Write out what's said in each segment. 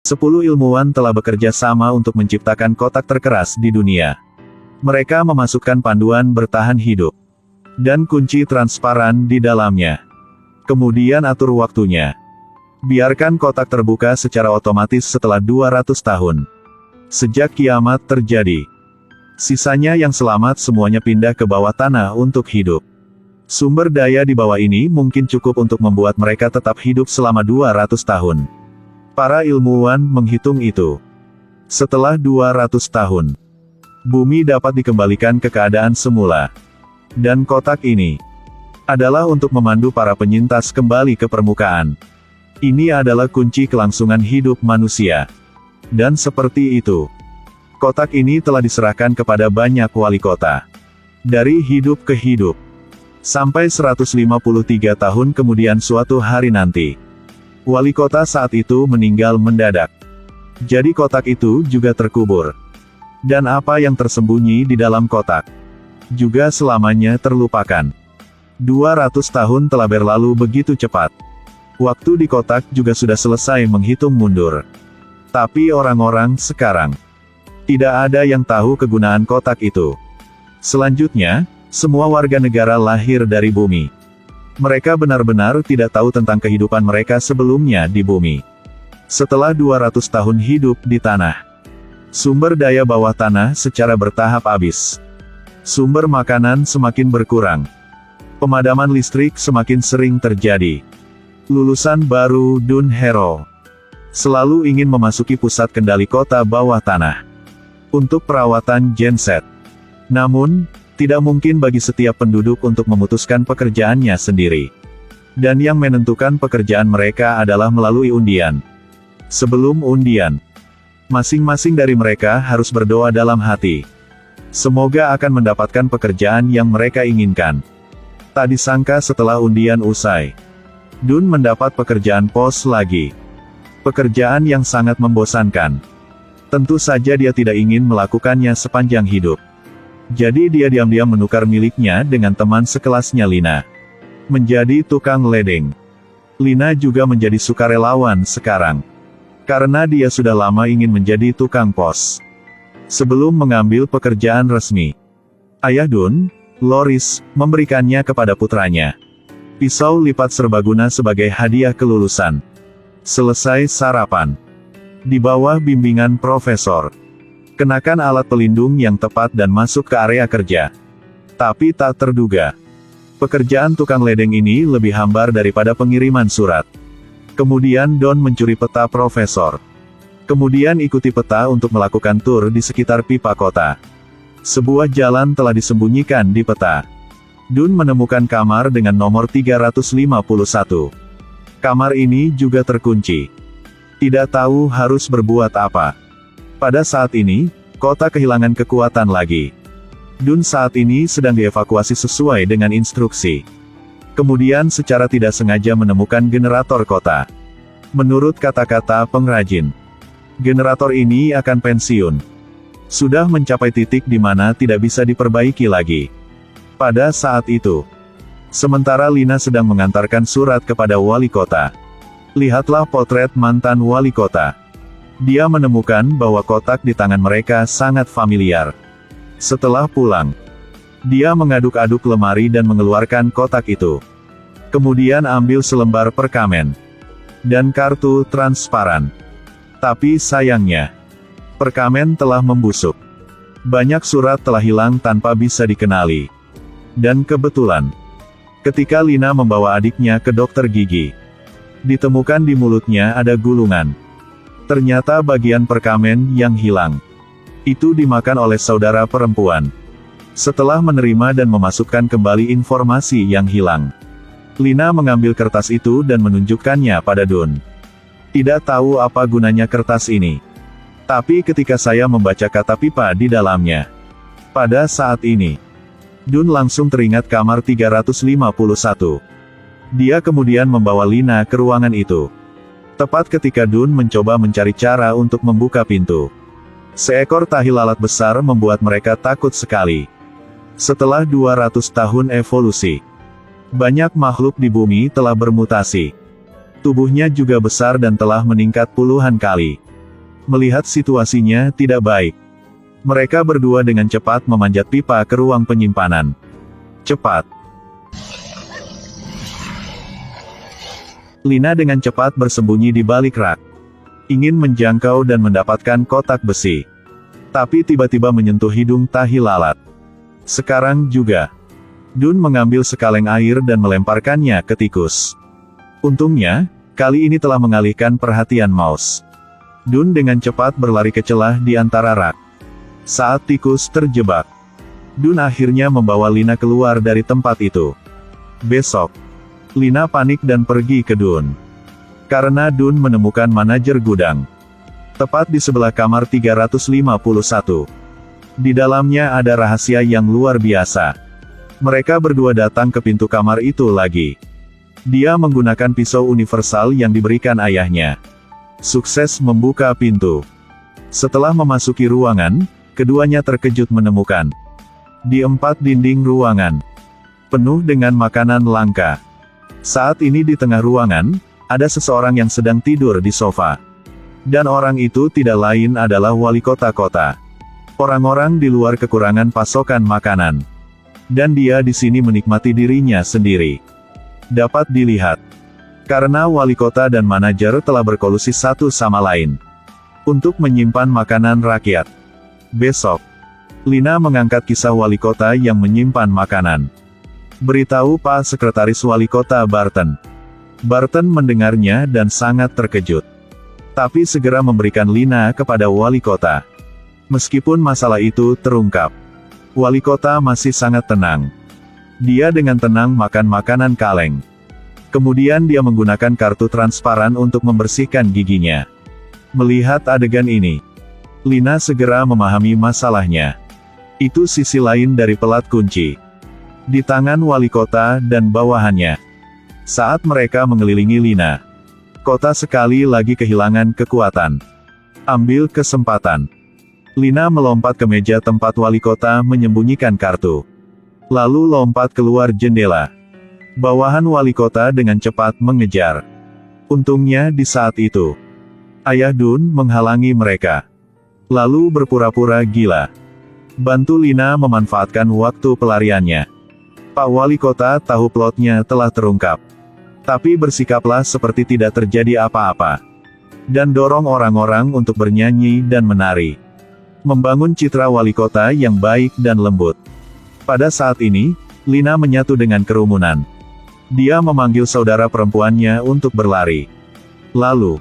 10 ilmuwan telah bekerja sama untuk menciptakan kotak terkeras di dunia. Mereka memasukkan panduan bertahan hidup dan kunci transparan di dalamnya. Kemudian atur waktunya. Biarkan kotak terbuka secara otomatis setelah 200 tahun. Sejak kiamat terjadi. Sisanya yang selamat semuanya pindah ke bawah tanah untuk hidup. Sumber daya di bawah ini mungkin cukup untuk membuat mereka tetap hidup selama 200 tahun. Para ilmuwan menghitung itu. Setelah 200 tahun, bumi dapat dikembalikan ke keadaan semula. Dan kotak ini adalah untuk memandu para penyintas kembali ke permukaan. Ini adalah kunci kelangsungan hidup manusia. Dan seperti itu, kotak ini telah diserahkan kepada banyak wali kota. Dari hidup ke hidup. Sampai 153 tahun kemudian suatu hari nanti, wali kota saat itu meninggal mendadak. Jadi kotak itu juga terkubur. Dan apa yang tersembunyi di dalam kotak juga selamanya terlupakan. 200 tahun telah berlalu begitu cepat. Waktu di kotak juga sudah selesai menghitung mundur. Tapi orang-orang sekarang tidak ada yang tahu kegunaan kotak itu. Selanjutnya, semua warga negara lahir dari bumi. Mereka benar-benar tidak tahu tentang kehidupan mereka sebelumnya di bumi. Setelah 200 tahun hidup di tanah, sumber daya bawah tanah secara bertahap habis. Sumber makanan semakin berkurang. Pemadaman listrik semakin sering terjadi. Lulusan baru Dun Hero selalu ingin memasuki pusat kendali kota bawah tanah untuk perawatan genset. Namun, tidak mungkin bagi setiap penduduk untuk memutuskan pekerjaannya sendiri. Dan yang menentukan pekerjaan mereka adalah melalui undian. Sebelum undian, masing-masing dari mereka harus berdoa dalam hati. Semoga akan mendapatkan pekerjaan yang mereka inginkan. Tak disangka setelah undian usai, Dun mendapat pekerjaan pos lagi. Pekerjaan yang sangat membosankan. Tentu saja dia tidak ingin melakukannya sepanjang hidup. Jadi dia diam-diam menukar miliknya dengan teman sekelasnya Lina. Menjadi tukang ledeng. Lina juga menjadi sukarelawan sekarang. Karena dia sudah lama ingin menjadi tukang pos. Sebelum mengambil pekerjaan resmi, ayah Dun, Loris, memberikannya kepada putranya pisau lipat serbaguna sebagai hadiah kelulusan. Selesai sarapan. Di bawah bimbingan profesor. Kenakan alat pelindung yang tepat dan masuk ke area kerja. Tapi tak terduga, pekerjaan tukang ledeng ini lebih hambar daripada pengiriman surat. Kemudian Don mencuri peta profesor. Kemudian ikuti peta untuk melakukan tur di sekitar pipa kota. Sebuah jalan telah disembunyikan di peta. Dun menemukan kamar dengan nomor 351. Kamar ini juga terkunci. Tidak tahu harus berbuat apa. Pada saat ini, kota kehilangan kekuatan lagi. Dun saat ini sedang dievakuasi sesuai dengan instruksi. Kemudian secara tidak sengaja menemukan generator kota. Menurut kata-kata pengrajin, generator ini akan pensiun. Sudah mencapai titik di mana tidak bisa diperbaiki lagi. Pada saat itu, sementara Lina sedang mengantarkan surat kepada wali kota. Lihatlah potret mantan wali kota. Dia menemukan bahwa kotak di tangan mereka sangat familiar. Setelah pulang, dia mengaduk-aduk lemari dan mengeluarkan kotak itu. Kemudian ambil selembar perkamen dan kartu transparan. Tapi sayangnya, perkamen telah membusuk. Banyak surat telah hilang tanpa bisa dikenali. Dan kebetulan, ketika Lina membawa adiknya ke dokter gigi, ditemukan di mulutnya ada gulungan. Ternyata bagian perkamen yang hilang itu dimakan oleh saudara perempuan. Setelah menerima dan memasukkan kembali informasi yang hilang, Lina mengambil kertas itu dan menunjukkannya pada Dun. Tidak tahu apa gunanya kertas ini. Tapi ketika saya membaca kata pipa di dalamnya, pada saat ini, Dun langsung teringat kamar 351. Dia kemudian membawa Lina ke ruangan itu. Tepat ketika Dun mencoba mencari cara untuk membuka pintu, seekor tahi lalat besar membuat mereka takut sekali. Setelah 200 tahun evolusi, banyak makhluk di bumi telah bermutasi. Tubuhnya juga besar dan telah meningkat puluhan kali. Melihat situasinya tidak baik, mereka berdua dengan cepat memanjat pipa ke ruang penyimpanan. Cepat! Lina dengan cepat bersembunyi di balik rak, ingin menjangkau dan mendapatkan kotak besi. Tapi tiba-tiba menyentuh hidung tahi lalat. Sekarang juga, Dun mengambil sekaleng air dan melemparkannya ke tikus. Untungnya, kali ini telah mengalihkan perhatian Mouse. Dun dengan cepat berlari ke celah di antara rak. Saat tikus terjebak, Dun akhirnya membawa Lina keluar dari tempat itu. Besok, Lina panik dan pergi ke Dun. Karena Dun menemukan manajer gudang tepat di sebelah kamar 351. Di dalamnya ada rahasia yang luar biasa. Mereka berdua datang ke pintu kamar itu lagi. Dia menggunakan pisau universal yang diberikan ayahnya. Sukses membuka pintu. Setelah memasuki ruangan, keduanya terkejut menemukan di 4 dinding ruangan penuh dengan makanan langka. Saat ini di tengah ruangan, ada seseorang yang sedang tidur di sofa. Dan orang itu tidak lain adalah wali kota. Orang-orang di luar kekurangan pasokan makanan. Dan dia di sini menikmati dirinya sendiri. Dapat dilihat, karena wali kota dan manajer telah berkolusi satu sama lain untuk menyimpan makanan rakyat. Besok, Lina mengangkat kisah wali kota yang menyimpan makanan. Beritahu Pak Sekretaris Wali Kota Barton. Barton mendengarnya dan sangat terkejut. Tapi segera memberikan Lina kepada wali kota. Meskipun masalah itu terungkap, wali kota masih sangat tenang. Dia dengan tenang makan makanan kaleng. Kemudian dia menggunakan kartu transparan untuk membersihkan giginya. Melihat adegan ini, Lina segera memahami masalahnya. Itu sisi lain dari pelat kunci di tangan wali kota dan bawahannya. Saat mereka mengelilingi Lina, kota sekali lagi kehilangan kekuatan. Ambil kesempatan. Lina melompat ke meja tempat wali kota menyembunyikan kartu. Lalu lompat keluar jendela. Bawahan wali kota dengan cepat mengejar. Untungnya di saat itu, Ayah Dun menghalangi mereka. Lalu berpura-pura gila. Bantu Lina memanfaatkan waktu pelariannya. Pak Wali Kota tahu plotnya telah terungkap. Tapi bersikaplah seperti tidak terjadi apa-apa. Dan dorong orang-orang untuk bernyanyi dan menari. Membangun citra wali kota yang baik dan lembut. Pada saat ini, Lina menyatu dengan kerumunan. Dia memanggil saudara perempuannya untuk berlari. Lalu,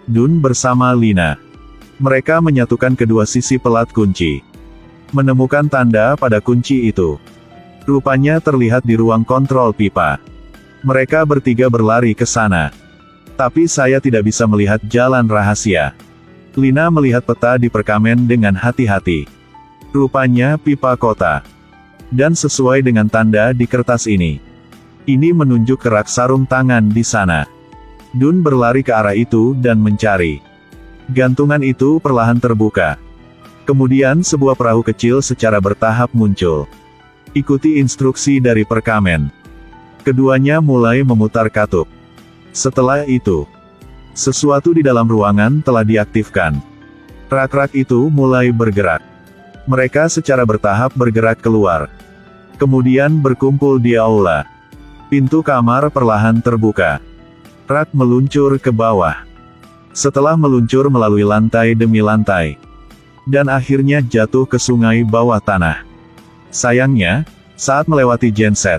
Dun bersama Lina. Mereka menyatukan kedua sisi pelat kunci. Menemukan tanda pada kunci itu. Rupanya terlihat di ruang kontrol pipa. Mereka bertiga berlari ke sana. Tapi saya tidak bisa melihat jalan rahasia. Lina melihat peta di perkamen dengan hati-hati. Rupanya pipa kota. Dan sesuai dengan tanda di kertas ini. Ini menunjuk ke rak sarung tangan di sana. Dun berlari ke arah itu dan mencari. Gantungan itu perlahan terbuka. Kemudian sebuah perahu kecil secara bertahap muncul. Ikuti instruksi dari perkamen. Keduanya mulai memutar katup. Setelah itu, sesuatu di dalam ruangan telah diaktifkan. Rak-rak itu mulai bergerak. Mereka secara bertahap bergerak keluar. Kemudian berkumpul di aula. Pintu kamar perlahan terbuka. Rak meluncur ke bawah. Setelah meluncur melalui lantai demi lantai. Dan akhirnya jatuh ke sungai bawah tanah. Sayangnya, saat melewati genset,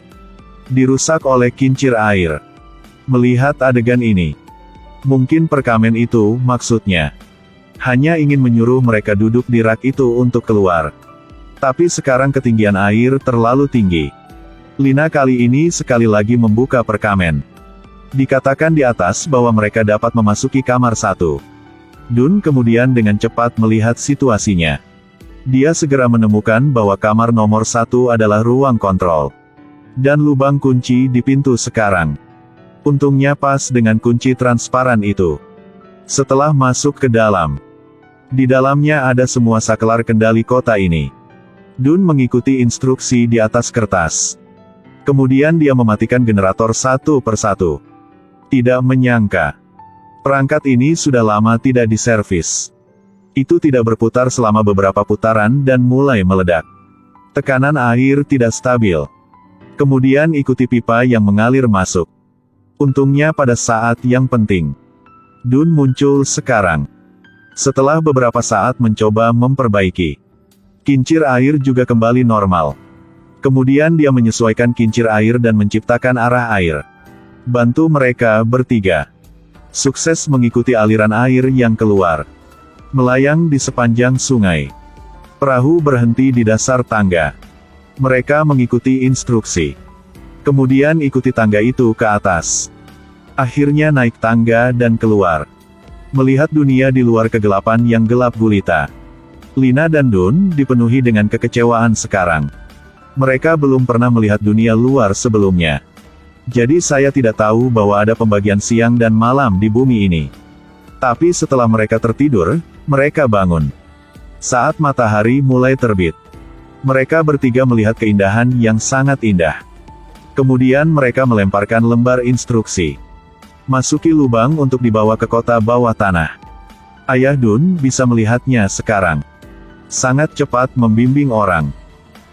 dirusak oleh kincir air. Melihat adegan ini, mungkin perkamen itu maksudnya hanya ingin menyuruh mereka duduk di rak itu untuk keluar. Tapi sekarang ketinggian air terlalu tinggi. Lina kali ini sekali lagi membuka perkamen. Dikatakan di atas bahwa mereka dapat memasuki kamar 1. Dun kemudian dengan cepat melihat situasinya. Dia segera menemukan bahwa kamar nomor 1 adalah ruang kontrol. Dan lubang kunci di pintu sekarang. Untungnya pas dengan kunci transparan itu. Setelah masuk ke dalam, di dalamnya ada semua saklar kendali kota ini. Dun mengikuti instruksi di atas kertas. Kemudian dia mematikan generator satu persatu. Tidak menyangka, perangkat ini sudah lama tidak diservis. Itu tidak berputar selama beberapa putaran dan mulai meledak. Tekanan air tidak stabil. Kemudian ikuti pipa yang mengalir masuk. Untungnya pada saat yang penting, Dun muncul sekarang. Setelah beberapa saat mencoba memperbaiki, kincir air juga kembali normal. Kemudian dia menyesuaikan kincir air dan menciptakan arah air. Bantu mereka bertiga sukses mengikuti aliran air yang keluar, melayang di sepanjang sungai. Perahu berhenti di dasar tangga. Mereka mengikuti instruksi. Kemudian ikuti tangga itu ke atas. Akhirnya naik tangga dan keluar. Melihat dunia di luar kegelapan yang gelap gulita. Lina dan Dun dipenuhi dengan kekecewaan sekarang. Mereka belum pernah melihat dunia luar sebelumnya. Jadi saya tidak tahu bahwa ada pembagian siang dan malam di bumi ini. Tapi setelah mereka tertidur, mereka bangun saat matahari mulai terbit. Mereka bertiga melihat keindahan yang sangat indah. Kemudian mereka melemparkan lembar instruksi. Masuki lubang untuk dibawa ke kota bawah tanah. Ayah Dun bisa melihatnya sekarang. Sangat cepat membimbing orang.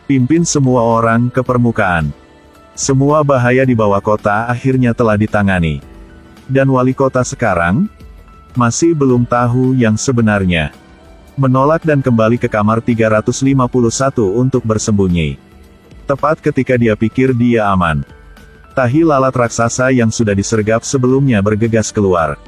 Pimpin semua orang ke permukaan. Semua bahaya di bawah kota akhirnya telah ditangani. Dan wali kota sekarang masih belum tahu yang sebenarnya. Menolak dan kembali ke kamar 351 untuk bersembunyi. Tepat ketika dia pikir dia aman, tahi lalat raksasa yang sudah disergap sebelumnya bergegas keluar.